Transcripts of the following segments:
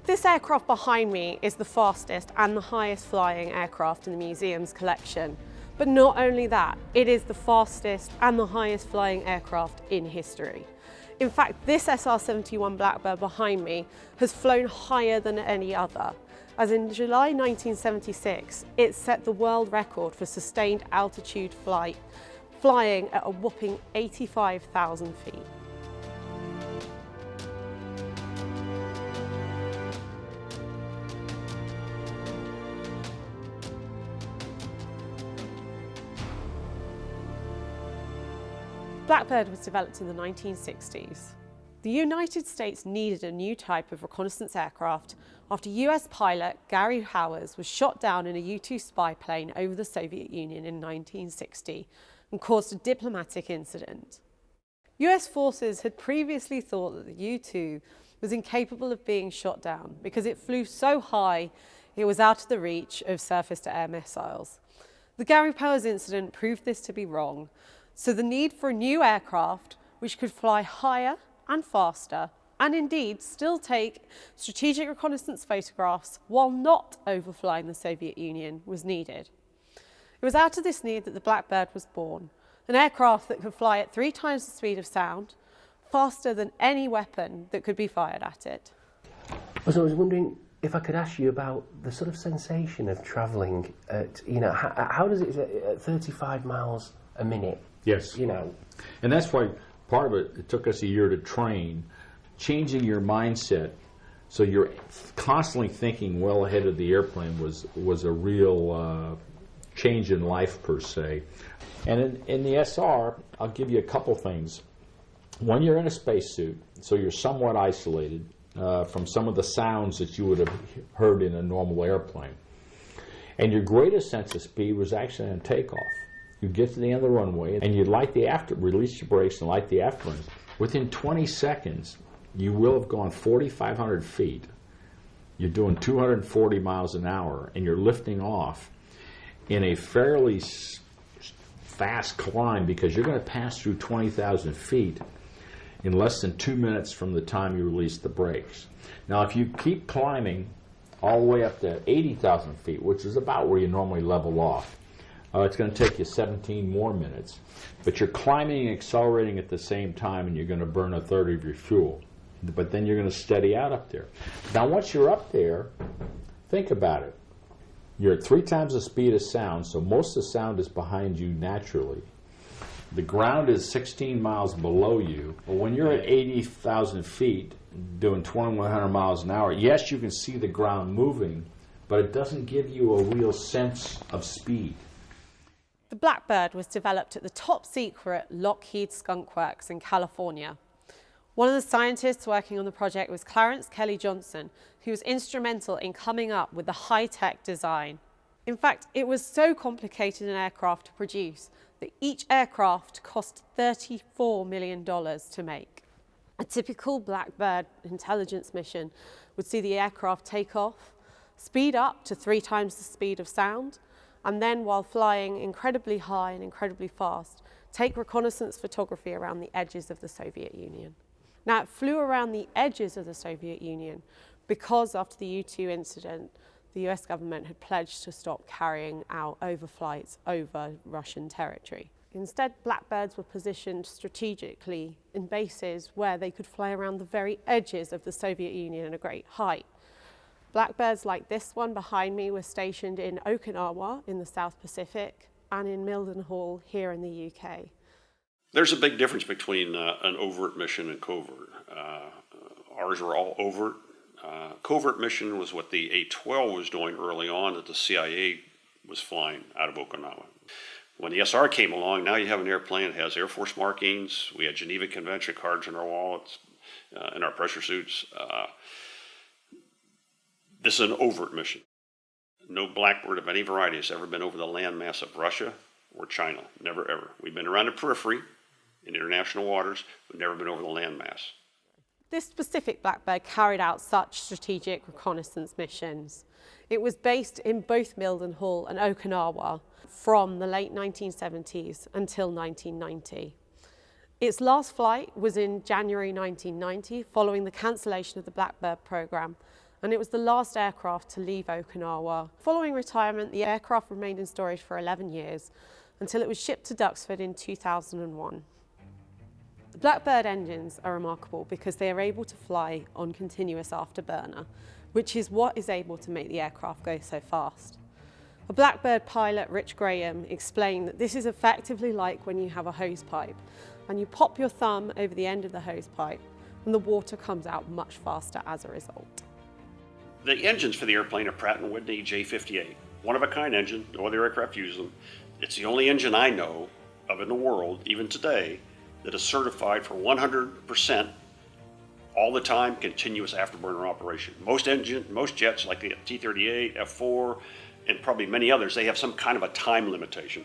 This aircraft behind me is the fastest and the highest flying aircraft in the museum's collection. But not only that, it is the fastest and the highest flying aircraft in history. In fact, this SR-71 Blackbird behind me has flown higher than any other, as in July 1976, it set the world record for sustained altitude flight, flying at a whopping 85,000 feet. Blackbird was developed in the 1960s. The United States needed a new type of reconnaissance aircraft after US pilot Gary Howers was shot down in a U-2 spy plane over the Soviet Union in 1960 and caused a diplomatic incident. US forces had previously thought that the U-2 was incapable of being shot down because it flew so high it was out of the reach of surface-to-air missiles. The Gary Howers incident proved this to be wrong, so the need for a new aircraft which could fly higher and faster, and indeed still take strategic reconnaissance photographs while not overflying the Soviet Union was needed. It was out of this need that the Blackbird was born, an aircraft that could fly at 3 times the speed of sound, faster than any weapon that could be fired at it. So I was wondering if I could ask you about the sort of sensation of travelling at, how does it, at 35 miles a minute? Yes. And that's why part of it took us a year to train, changing your mindset so you're constantly thinking well ahead of the airplane was a real change in life per se. And in the SR, I'll give you a couple things. One, you're in a spacesuit, so you're somewhat isolated from some of the sounds that you would have heard in a normal airplane. And your greatest sense of speed was actually on takeoff. You get to the end of the runway and you release your brakes and light the afterburners. Within 20 seconds, you will have gone 4,500 feet. You're doing 240 miles an hour and you're lifting off in a fairly fast climb because you're going to pass through 20,000 feet in less than 2 minutes from the time you release the brakes. Now, if you keep climbing all the way up to 80,000 feet, which is about where you normally level off, it's going to take you 17 more minutes, but you're climbing and accelerating at the same time and you're going to burn a third of your fuel. But then you're going to steady out up there. Now once you're up there, think about it. You're at 3 times the speed of sound, so most of the sound is behind you naturally. The ground is 16 miles below you, but when you're at 80,000 feet doing 2,100 miles an hour, yes, you can see the ground moving, but it doesn't give you a real sense of speed. The Blackbird was developed at the top secret Lockheed Skunk Works in California. One of the scientists working on the project was Clarence Kelly Johnson, who was instrumental in coming up with the high-tech design. In fact, it was so complicated an aircraft to produce that each aircraft cost $34 million to make. A typical Blackbird intelligence mission would see the aircraft take off, speed up to 3 times the speed of sound, and then while flying incredibly high and incredibly fast, take reconnaissance photography around the edges of the Soviet Union. Now, it flew around the edges of the Soviet Union because after the U-2 incident, the US government had pledged to stop carrying out overflights over Russian territory. Instead, Blackbirds were positioned strategically in bases where they could fly around the very edges of the Soviet Union at a great height. Blackbirds like this one behind me were stationed in Okinawa in the South Pacific and in Mildenhall here in the UK. There's a big difference between an overt mission and covert. Ours were all overt. Covert mission was what the A-12 was doing early on that the CIA was flying out of Okinawa. When the SR came along, now you have an airplane that has Air Force markings. We had Geneva Convention cards in our wallets, in our pressure suits. This is an overt mission. No Blackbird of any variety has ever been over the landmass of Russia or China. Never, ever. We've been around the periphery in international waters, but never been over the landmass. This specific Blackbird carried out such strategic reconnaissance missions. It was based in both Mildenhall and Okinawa from the late 1970s until 1990. Its last flight was in January 1990, following the cancellation of the Blackbird program, and it was the last aircraft to leave Okinawa. Following retirement, the aircraft remained in storage for 11 years until it was shipped to Duxford in 2001. The Blackbird engines are remarkable because they are able to fly on continuous afterburner, which is what is able to make the aircraft go so fast. A Blackbird pilot, Rich Graham, explained that this is effectively like when you have a hose pipe and you pop your thumb over the end of the hose pipe and the water comes out much faster as a result. The engines for the airplane are Pratt & Whitney J58. One-of-a-kind engine, no other aircraft use them. It's the only engine I know of in the world, even today, that is certified for 100% all the time continuous afterburner operation. Most jets like the T-38, F4, and probably many others, they have some kind of a time limitation.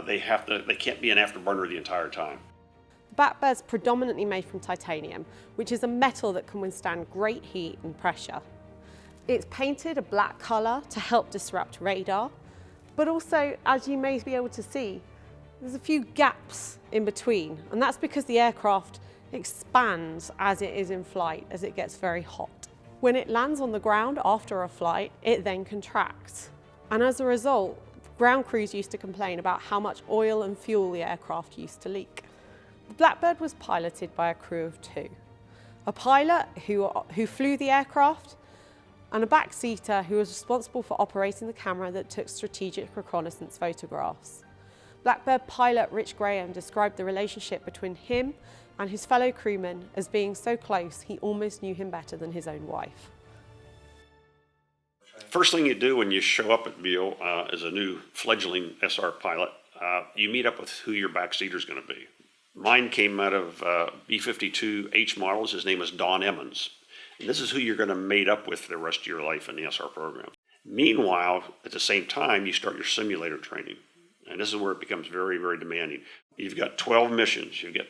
They can't be an afterburner the entire time. The Blackbird's predominantly made from titanium, which is a metal that can withstand great heat and pressure. It's painted a black colour to help disrupt radar, but also, as you may be able to see, there's a few gaps in between, and that's because the aircraft expands as it is in flight, as it gets very hot. When it lands on the ground after a flight, it then contracts. And as a result, ground crews used to complain about how much oil and fuel the aircraft used to leak. The Blackbird was piloted by a crew of two. A pilot who flew the aircraft, and a backseater who was responsible for operating the camera that took strategic reconnaissance photographs. Blackbird pilot Rich Graham described the relationship between him and his fellow crewmen as being so close he almost knew him better than his own wife. First thing you do when you show up at Beale as a new fledgling SR pilot, you meet up with who your backseater is going to be. Mine came out of B-52H models. His name is Don Emmons. And this is who you're going to mate up with for the rest of your life in the SR program. Meanwhile, at the same time, you start your simulator training. And this is where it becomes very, very demanding. You've got 12 missions. You get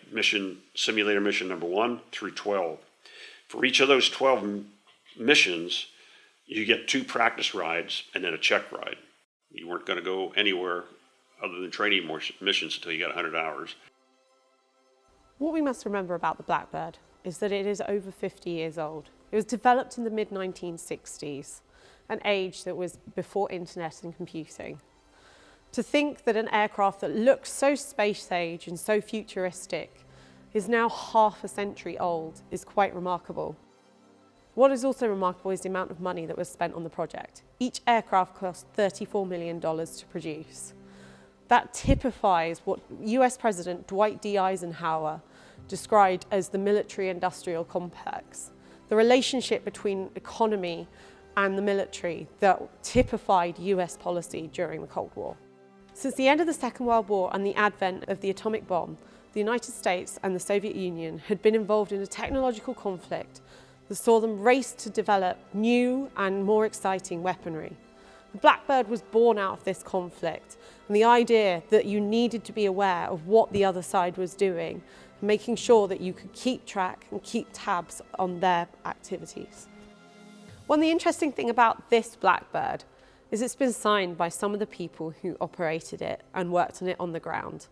simulator mission number 1 through 12. For each of those 12 missions, you get 2 practice rides and then a check ride. You weren't going to go anywhere other than training more missions until you got 100 hours. What we must remember about the Blackbird is that it is over 50 years old. It was developed in the mid-1960s, an age that was before internet and computing. To think that an aircraft that looks so space-age and so futuristic is now half a century old is quite remarkable. What is also remarkable is the amount of money that was spent on the project. Each aircraft cost $34 million to produce. That typifies what US President Dwight D. Eisenhower described as the military-industrial complex, the relationship between economy and the military that typified US policy during the Cold War. Since the end of the Second World War and the advent of the atomic bomb, the United States and the Soviet Union had been involved in a technological conflict that saw them race to develop new and more exciting weaponry. The Blackbird was born out of this conflict and the idea that you needed to be aware of what the other side was doing, making sure that you could keep track and keep tabs on their activities. One interesting thing about this Blackbird is it's been signed by some of the people who operated it and worked on it on the ground.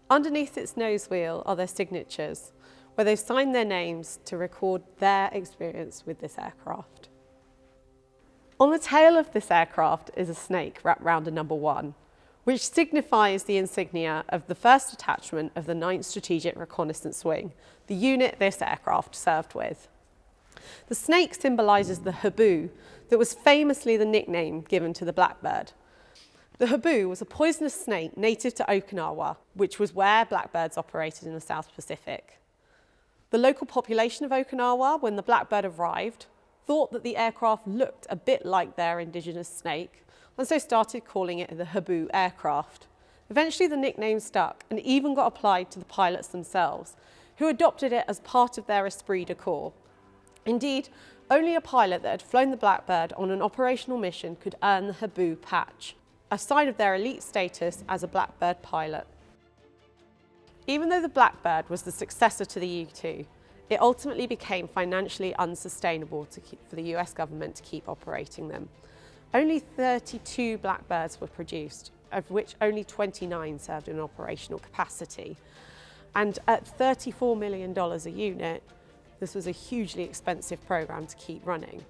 Underneath its nose wheel are their signatures, where they've signed their names to record their experience with this aircraft. On the tail of this aircraft is a snake wrapped round a number 1, which signifies the insignia of the first detachment of the 9th Strategic Reconnaissance Wing, the unit this aircraft served with. The snake symbolises the Habu that was famously the nickname given to the Blackbird. The Habu was a poisonous snake native to Okinawa, which was where Blackbirds operated in the South Pacific. The local population of Okinawa, when the Blackbird arrived, thought that the aircraft looked a bit like their indigenous snake, and so started calling it the Habu aircraft. Eventually the nickname stuck and even got applied to the pilots themselves, who adopted it as part of their esprit de corps. Indeed, only a pilot that had flown the Blackbird on an operational mission could earn the Habu patch, a sign of their elite status as a Blackbird pilot. Even though the Blackbird was the successor to the U-2, it ultimately became financially unsustainable for the US government to keep operating them. Only 32 Blackbirds were produced, of which only 29 served in operational capacity. And at $34 million a unit, this was a hugely expensive program to keep running.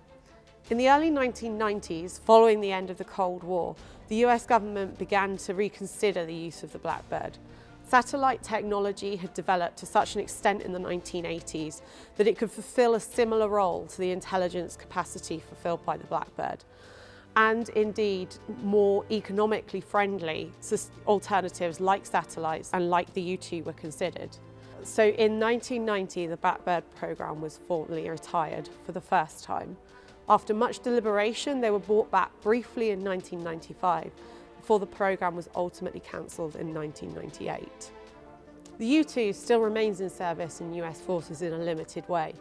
In the early 1990s, following the end of the Cold War, the US government began to reconsider the use of the Blackbird. Satellite technology had developed to such an extent in the 1980s that it could fulfill a similar role to the intelligence capacity fulfilled by the Blackbird. And indeed, more economically friendly alternatives like satellites and like the U-2 were considered. So in 1990, the Blackbird program was formally retired for the first time. After much deliberation, they were brought back briefly in 1995, before the program was ultimately cancelled in 1998. The U-2 still remains in service in US forces in a limited way,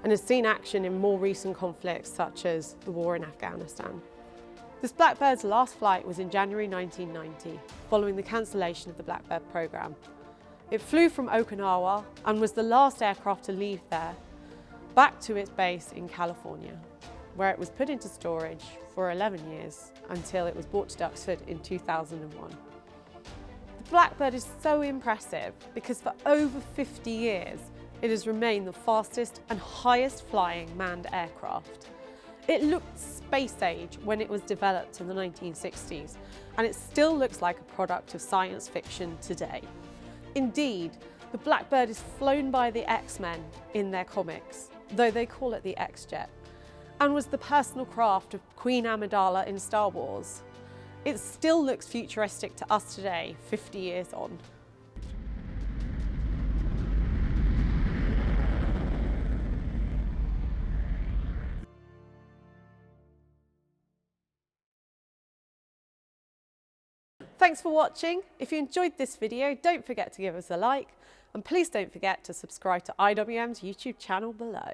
and has seen action in more recent conflicts such as the war in Afghanistan. This Blackbird's last flight was in January 1990, following the cancellation of the Blackbird program. It flew from Okinawa and was the last aircraft to leave there, back to its base in California, where it was put into storage for 11 years until it was brought to Duxford in 2001. The Blackbird is so impressive because for over 50 years it has remained the fastest and highest flying manned aircraft. It looked space age when it was developed in the 1960s, and it still looks like a product of science fiction today. Indeed, the Blackbird is flown by the X-Men in their comics, though they call it the X-Jet, and was the personal craft of Queen Amidala in Star Wars. It still looks futuristic to us today, 50 years on. Thanks for watching. If you enjoyed this video, don't forget to give us a like, and please don't forget to subscribe to IWM's YouTube channel below.